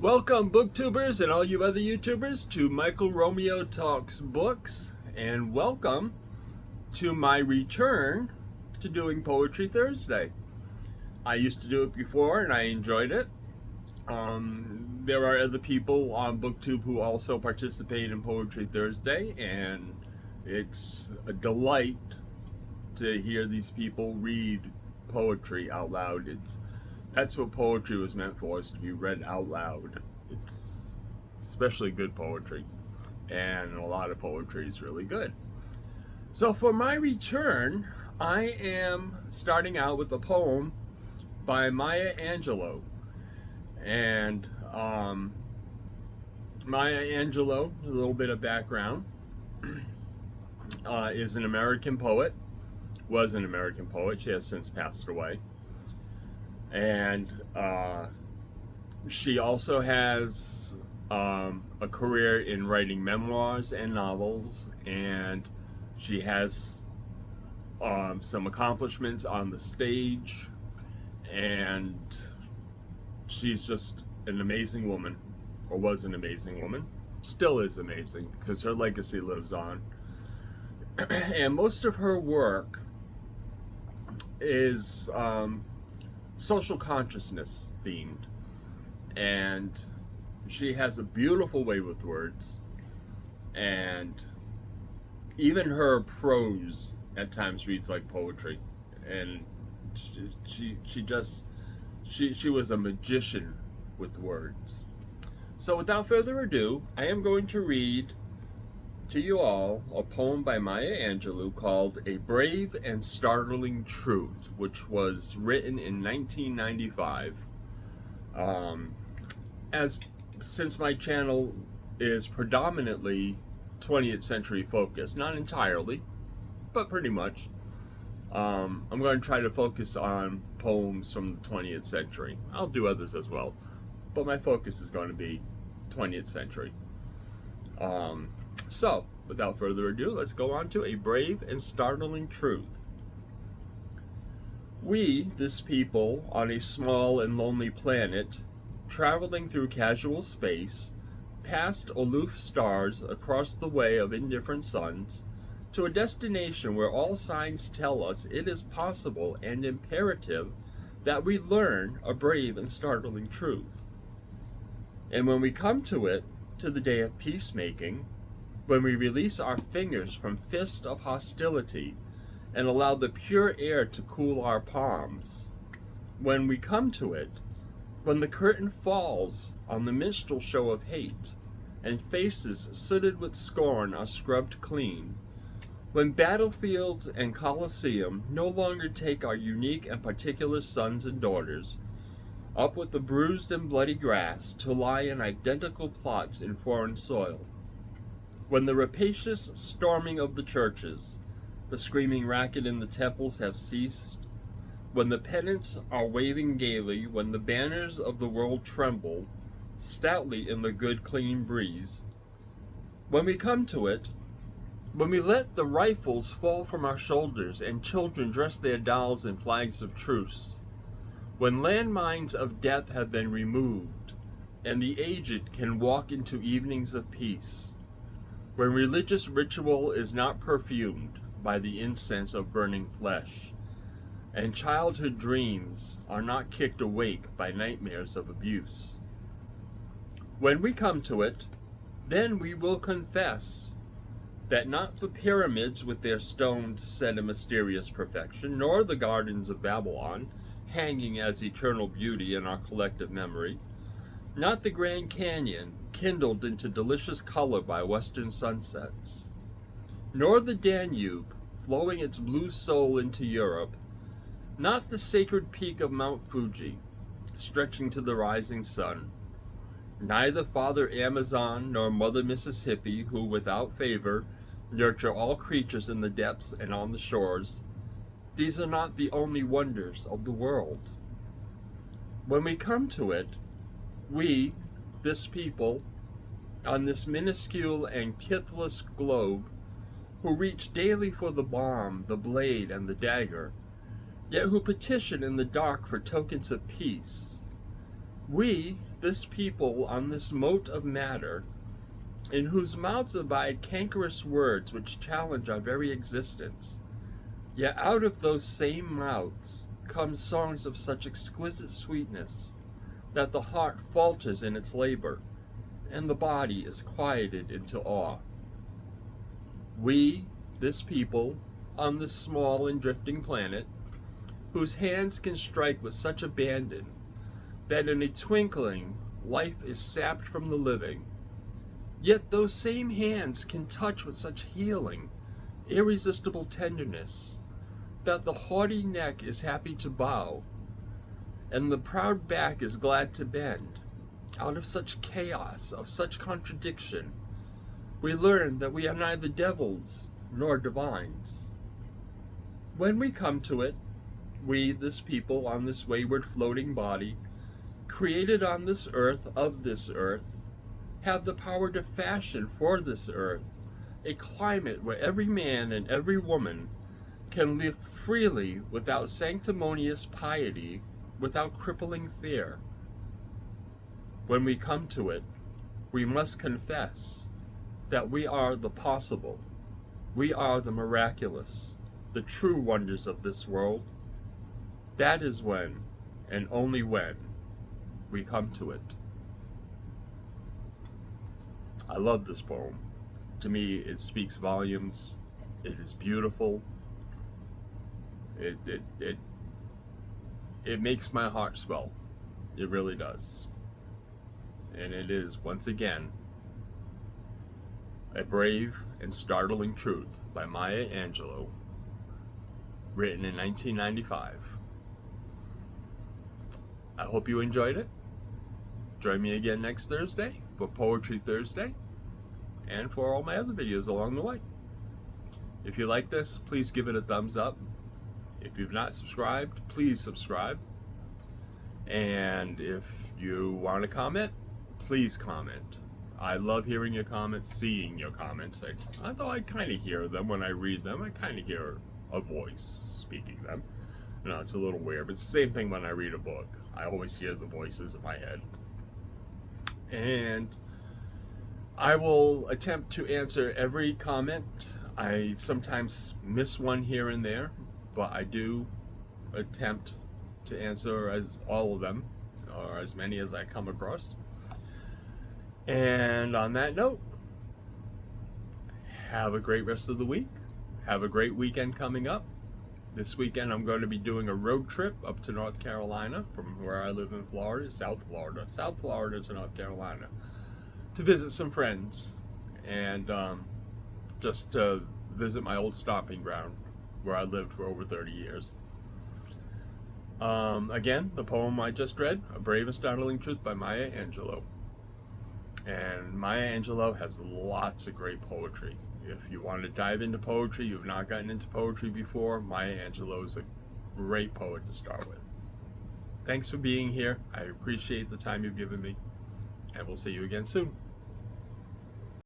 Welcome, booktubers and all you other YouTubers, to Michael Romeo Talks Books, and welcome to my return to doing Poetry Thursday. I used to do it before and I enjoyed it. There are other people on BookTube who also participate in Poetry Thursday, and it's a delight to hear these people read poetry out loud. That's what poetry was meant for, is to be read out loud. It's especially good poetry, and a lot of poetry is really good. So for my return, I am starting out with a poem by Maya Angelou. And Maya Angelou, a little bit of background, is an American poet, was an American poet. She has since passed away. And she also has a career in writing memoirs and novels, and she has some accomplishments on the stage, and she's just an amazing woman, or was an amazing woman, still is amazing, because her legacy lives on. And most of her work is social consciousness themed, and she has a beautiful way with words, and even her prose at times reads like poetry, and she was a magician with words. So without further ado, I am going to read to you all a poem by Maya Angelou called A Brave and Startling Truth, which was written in 1995. Since my channel is predominantly 20th century focused, not entirely, but pretty much, I'm going to try to focus on poems from the 20th century. I'll do others as well, but my focus is going to be 20th century. So, without further ado, let's go on to A Brave and Startling Truth. We, this people, on a small and lonely planet, traveling through casual space, past aloof stars across the way of indifferent suns, to a destination where all signs tell us it is possible and imperative that we learn a brave and startling truth. And when we come to it, to the day of peacemaking, when we release our fingers from fist of hostility and allow the pure air to cool our palms, when we come to it, when the curtain falls on the minstrel show of hate and faces sooted with scorn are scrubbed clean, when battlefields and coliseum no longer take our unique and particular sons and daughters, up with the bruised and bloody grass to lie in identical plots in foreign soil, when the rapacious storming of the churches, the screaming racket in the temples have ceased, when the pennants are waving gaily, when the banners of the world tremble stoutly in the good clean breeze, when we come to it, when we let the rifles fall from our shoulders and children dress their dolls in flags of truce, when landmines of death have been removed and the aged can walk into evenings of peace, when religious ritual is not perfumed by the incense of burning flesh, and childhood dreams are not kicked awake by nightmares of abuse. When we come to it, then we will confess that not the pyramids with their stones set in mysterious perfection, nor the gardens of Babylon, hanging as eternal beauty in our collective memory, not the Grand Canyon, kindled into delicious color by western sunsets, nor the Danube, flowing its blue soul into Europe, not the sacred peak of Mount Fuji, stretching to the rising sun, neither Father Amazon nor Mother Mississippi, who without favor nurture all creatures in the depths and on the shores. These are not the only wonders of the world. When we come to it, we, this people, on this minuscule and kithless globe, who reach daily for the bomb, the blade, and the dagger, yet who petition in the dark for tokens of peace, We, this people on this mote of matter, in whose mouths abide cankerous words which challenge our very existence, yet out of those same mouths come songs of such exquisite sweetness that the heart falters in its labor, and the body is quieted into awe. We, this people, on this small and drifting planet, whose hands can strike with such abandon that in a twinkling life is sapped from the living, yet those same hands can touch with such healing, irresistible tenderness, that the haughty neck is happy to bow, and the proud back is glad to bend. Out of such chaos, of such contradiction, we learn that we are neither devils nor divines. When we come to it, we, this people on this wayward floating body, created on this earth of this earth, have the power to fashion for this earth a climate where every man and every woman can live freely without sanctimonious piety, without crippling fear. When we come to it, we must confess that we are the possible, we are the miraculous, the true wonders of this world. That is when, and only when, we come to it. I love this poem. To me, it speaks volumes. It is beautiful. It makes my heart swell. It really does. And it is, once again, A Brave and Startling Truth by Maya Angelou, written in 1995. I hope you enjoyed it. Join me again next Thursday for Poetry Thursday and for all my other videos along the way. If you like this, please give it a thumbs up. If you've not subscribed, please subscribe. And if you want to comment, please comment. I love hearing your comments, seeing your comments. Although I kind of hear them when I read them, I kind of hear a voice speaking them. You know, it's a little weird, but it's the same thing when I read a book. I always hear the voices in my head. And I will attempt to answer every comment. I sometimes miss one here and there, but I do attempt to answer as all of them, or as many as I come across. And on that note, have a great rest of the week. Have a great weekend coming up. This weekend I'm going to be doing a road trip up to North Carolina from where I live in Florida, South Florida to North Carolina, to visit some friends and just to visit my old stomping ground where I lived for over 30 years. Again, the poem I just read, A Brave and Startling Truth by Maya Angelou. And Maya Angelou has lots of great poetry. If you want to dive into poetry, you've not gotten into poetry before, Maya Angelou is a great poet to start with. Thanks for being here. I appreciate the time you've given me, and we'll see you again soon.